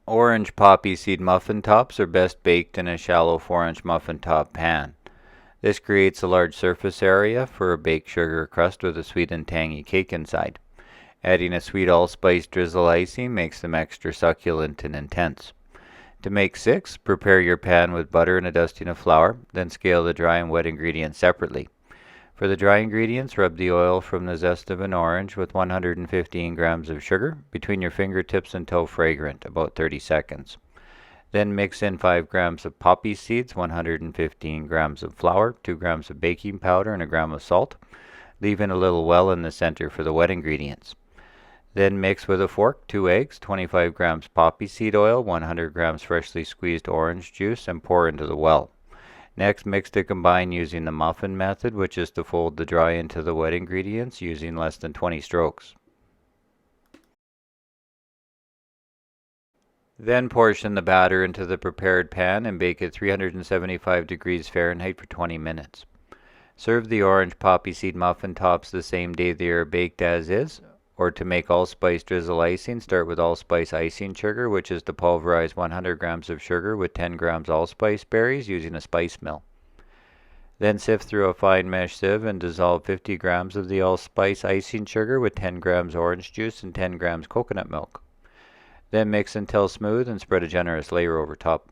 Orange poppy seed muffin tops are best baked in a shallow 4-inch muffin top pan. This creates a large surface area for a baked sugar crust with a sweet and tangy cake inside. Adding a sweet allspice drizzle icing makes them extra succulent and intense. To make 6, prepare your pan with butter and a dusting of flour, then scale the dry and wet ingredients separately. For the dry ingredients, rub the oil from the zest of an orange with 115 grams of sugar between your fingertips until fragrant, about 30 seconds. Then mix in 5 grams of poppy seeds, 115 grams of flour, 2 grams of baking powder, and a gram of salt. Leave in a little well in the center for the wet ingredients. Then mix with a fork 2 eggs, 25 grams poppy seed oil, 100 grams freshly squeezed orange juice, and pour into the well. Next, mix to combine using the muffin method, which is to fold the dry into the wet ingredients using less than 20 strokes. Then portion the batter into the prepared pan and bake at 375 degrees Fahrenheit for 20 minutes. Serve the orange poppy seed muffin tops the same day they are baked as is, or to make allspice drizzle icing, start with allspice icing sugar, which is to pulverize 100 grams of sugar with 10 grams allspice berries using a spice mill. Then sift through a fine mesh sieve and dissolve 50 grams of the allspice icing sugar with 10 grams orange juice and 10 grams coconut milk. Then mix until smooth and spread a generous layer over top.